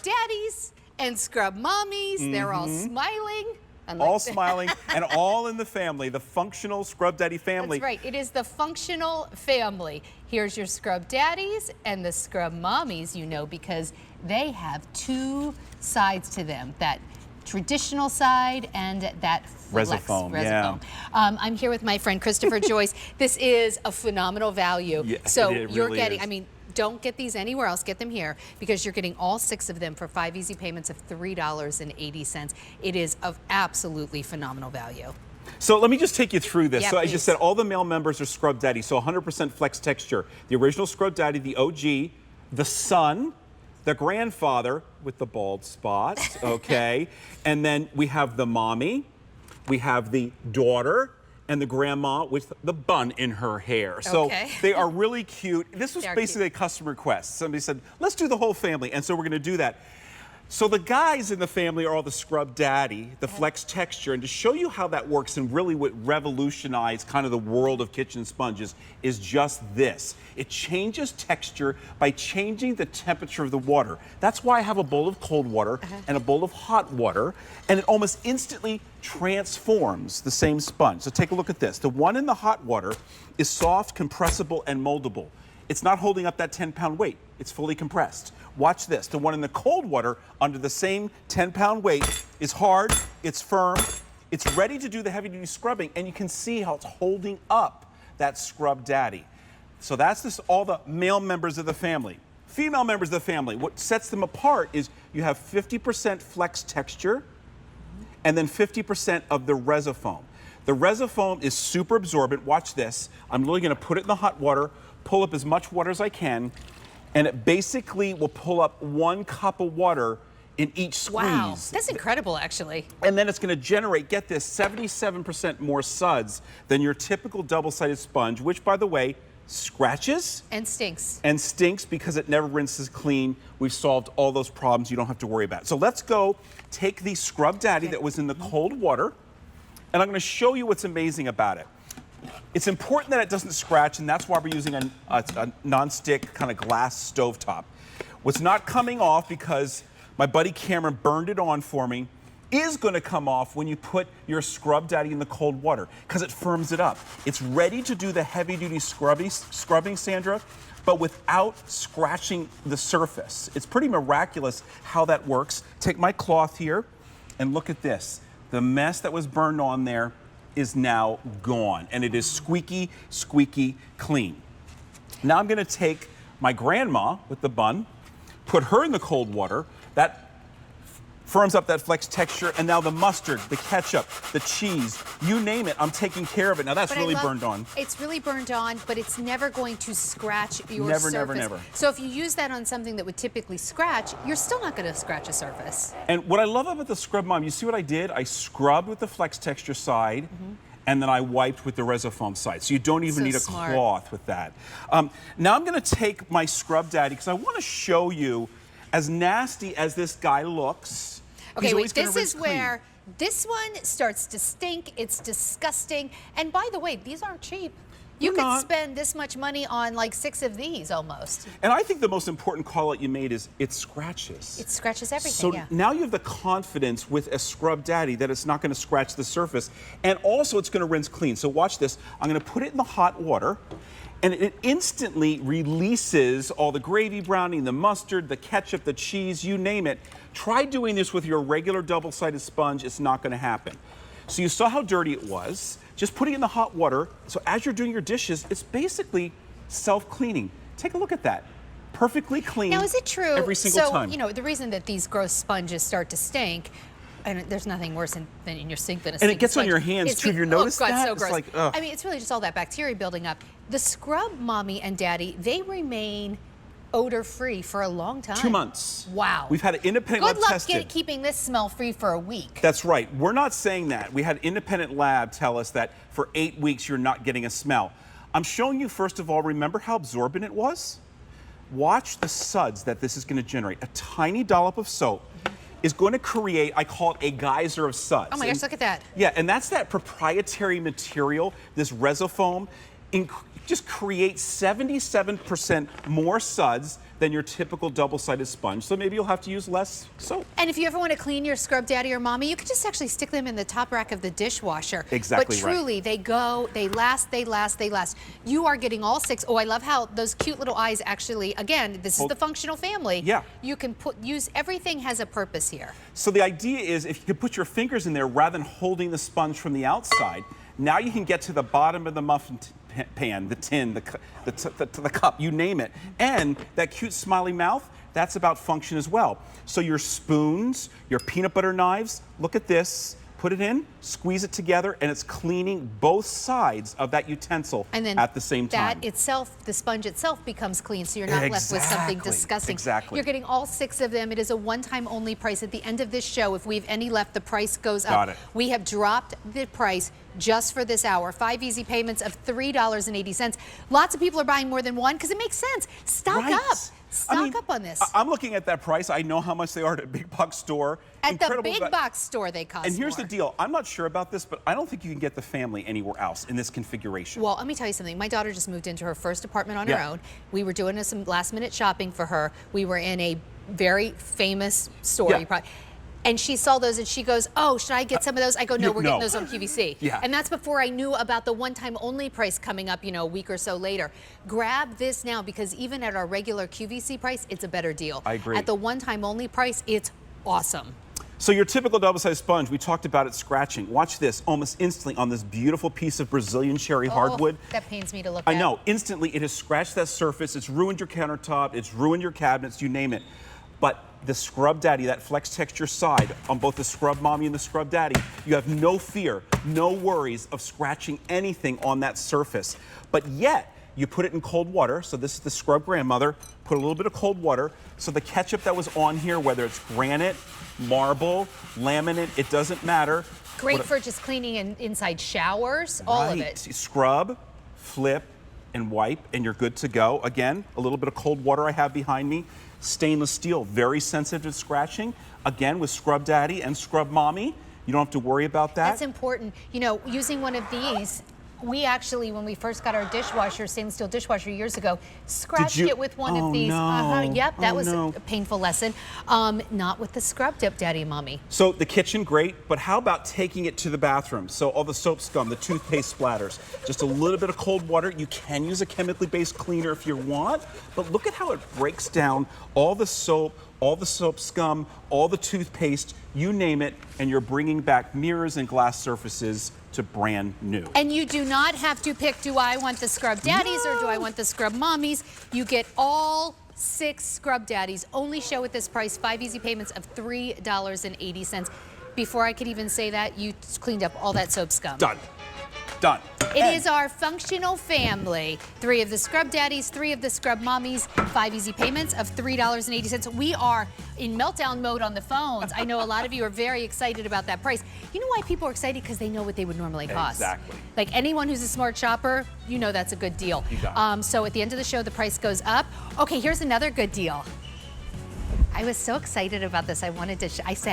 daddies and scrub mommies. They're all smiling. All smiling and all in the family, the functional Scrub Daddy family. That's right. It is the functional family. Here's your scrub daddies and the scrub mommies, you know, because they have two sides to them, that traditional side and that Resofoam. Yeah. I'm here with my friend Christopher Joyce. This is a phenomenal value. Yeah, so it you're really getting, is. I mean, don't get these anywhere else. Get them here because you're getting all 6 of them for 5 easy payments of $3.80. It is of absolutely phenomenal value. So let me just take you through this. Yeah, so please. as you said, all the male members are Scrub Daddy, so 100% FlexTexture. The original Scrub Daddy, the OG, the son, the grandfather with the bald spots, okay? And then we have the mommy, we have the daughter, and the grandma with the bun in her hair. So Okay. they are really cute. This was basically a customer request. Somebody said, let's do the whole family, and so we're gonna do that. So the guys in the family are all the Scrub Daddy, the FlexTexture, and to show you how that works and really what revolutionized kind of the world of kitchen sponges is just this. It changes texture by changing the temperature of the water. That's why I have a bowl of cold water and a bowl of hot water, and it almost instantly transforms the same sponge. So take a look at this. The one in the hot water is soft, compressible, and moldable. It's not holding up that 10-pound weight. It's fully compressed. Watch this. The one in the cold water under the same 10-pound weight is hard, it's firm, it's ready to do the heavy-duty scrubbing, and you can see how it's holding up that Scrub Daddy. So that's just all the male members of the family. Female members of the family, what sets them apart is you have 50% FlexTexture and then 50% of the Resofoam. The Resofoam is super absorbent. Watch this. I'm really going to put it in the hot water, pull up as much water as I can, and it basically will pull up 1 cup of water in each squeeze. Wow, that's incredible, actually. And then it's going to generate, get this, 77% more suds than your typical double-sided sponge, which, by the way, scratches and stinks. And stinks because it never rinses clean. We've solved all those problems. You don't have to worry about it. So let's go take the Scrub Daddy that was in the cold water, and I'm going to show you what's amazing about it. It's important that it doesn't scratch, and that's why we're using a non-stick kind of glass stovetop. What's not coming off, because my buddy Cameron burned it on for me, is going to come off when you put your Scrub Daddy in the cold water, because it firms it up. It's ready to do the heavy-duty scrubbing, Sandra, but without scratching the surface. It's pretty miraculous how that works. Take my cloth here, and look at this. The mess that was burned on there is now gone, and it is squeaky, squeaky clean. Now I'm gonna take my grandma with the bun, put her in the cold water. That firms up that FlexTexture, and now the mustard, the ketchup, the cheese, you name it, I'm taking care of it. Now that's really burned on. It's really burned on, but it's never going to scratch your Never, surface. never, never. So if you use that on something that would typically scratch, you're still not going to scratch a surface. And what I love about the Scrub Mom, you see what I did? I scrubbed with the FlexTexture side, and then I wiped with the Resofoam side. So you don't even need a cloth with that. Now I'm gonna take my Scrub Daddy, because I wanna show you, as nasty as this guy looks, okay, wait, this is where this one starts to stink. It's disgusting. And by the way, these aren't cheap. You could spend this much money on like 6 of these almost. And I think the most important call out you made is it scratches. It scratches everything, so now you have the confidence with a Scrub Daddy that it's not going to scratch the surface, and also it's going to rinse clean. So watch this. I'm going to put it in the hot water, and it instantly releases all the gravy browning, the mustard, the ketchup, the cheese, you name it. Try doing this with your regular double-sided sponge. It's not going to happen. So you saw how dirty it was. Just putting it in the hot water. So as you're doing your dishes, it's basically self-cleaning. Take a look at that. Perfectly clean. Now, is it true? Every single time. So, you know, the reason that these gross sponges start to stink, and there's nothing worse than in your sink than a stinky sponge. And it gets on your hands too. Have you noticed that? So gross. It's like, ugh. I mean, it's really just all that bacteria building up. The Scrub Mommy and Daddy, they remain odor-free for a long time. 2 months. Wow. We've had an independent lab tested. Good luck keeping this smell-free for a week. That's right. We're not saying that. We had an independent lab tell us that for 8 weeks you're not getting a smell. I'm showing you, first of all, remember how absorbent it was? Watch the suds that this is going to generate. A tiny dollop of soap is going to create, I call it a geyser of suds. Oh my gosh, look at that. Yeah, and that's that proprietary material, this Resofoam, just creates 77% more suds than your typical double-sided sponge, so maybe you'll have to use less soap. And if you ever want to clean your scrub daddy or mommy, you could just actually stick them in the top rack of the dishwasher. Exactly. But truly, they go, they last, they last, they last. You are getting all 6. Oh, I love how those cute little eyes actually, again, this is the functional family. Yeah. You can use, everything has a purpose here. So the idea is if you could put your fingers in there rather than holding the sponge from the outside, now you can get to the bottom of the muffin pan, the tin, the cup, you name it. And that cute smiley mouth, that's about function as well. So your spoons, your peanut butter knives, look at this. Put it in, squeeze it together, and it's cleaning both sides of that utensil at the same time. That itself, the sponge itself becomes clean, so you're not left with something disgusting. Exactly. You're getting all 6 of them. It is a one-time only price. At the end of this show, if we have any left, the price goes up. Got it. We have dropped the price just for this hour. 5 easy payments of $3.80. Lots of people are buying more than one because it makes sense. Stock up. Stock up on this. I'm looking at that price. I know how much they are at a big box store. At the big box store, they cost more. And here's the deal. I'm not sure about this, but I don't think you can get the family anywhere else in this configuration. Well, let me tell you something. My daughter just moved into her first apartment on her own. We were doing some last-minute shopping for her. We were in a very famous store. And she saw those and she goes, oh, should I get some of those? I go, no, we're getting those on QVC. And that's before I knew about the one-time only price coming up, you know, a week or so later. Grab this now because even at our regular QVC price, it's a better deal. I agree. At the one-time only price, it's awesome. So your typical double-sized sponge, we talked about it scratching. Watch this, almost instantly on this beautiful piece of Brazilian cherry hardwood. That pains me to look at. I know, instantly it has scratched that surface, it's ruined your countertop, it's ruined your cabinets, you name it. But the Scrub Daddy, that FlexTexture side, on both the Scrub Mommy and the Scrub Daddy, you have no fear, no worries of scratching anything on that surface. But yet, you put it in cold water, so this is the Scrub Grandmother, put a little bit of cold water, so the ketchup that was on here, whether it's granite, marble, laminate, it doesn't matter. Great for just cleaning inside showers, all of it. Scrub, flip, and wipe, and you're good to go. Again, a little bit of cold water I have behind me. Stainless steel, very sensitive to scratching. Again, with Scrub Daddy and Scrub Mommy, you don't have to worry about that. That's important. You know, using one of these, we actually, when we first got our dishwasher, stainless steel dishwasher years ago, scratched it with one of these. Yep, that was a painful lesson. Not with the Scrub Daddy Mommy. So the kitchen, great, but how about taking it to the bathroom? So all the soap scum, the toothpaste splatters, just a little bit of cold water. You can use a chemically based cleaner if you want, but look at how it breaks down all the soap, all the soap scum, all the toothpaste, you name it, and you're bringing back mirrors and glass surfaces to brand new. And you do not have to pick, do I want the Scrub Daddies or do I want the Scrub Mommies? You get all 6 Scrub Daddies. Only show at this price, 5 easy payments of $3.80. Before I could even say that, you cleaned up all that soap scum. Done. Done. It is our functional family. 3 of the Scrub Daddies, 3 of the Scrub Mommies, 5 easy payments of $3.80. We are in meltdown mode on the phones. I know a lot of you are very excited about that price. You know why people are excited? Because they know what they would normally cost. Exactly. Like anyone who's a smart shopper, you know that's a good deal. You got it. So at the end of the show, the price goes up. Okay, here's another good deal. I was so excited about this. I wanted to, I said,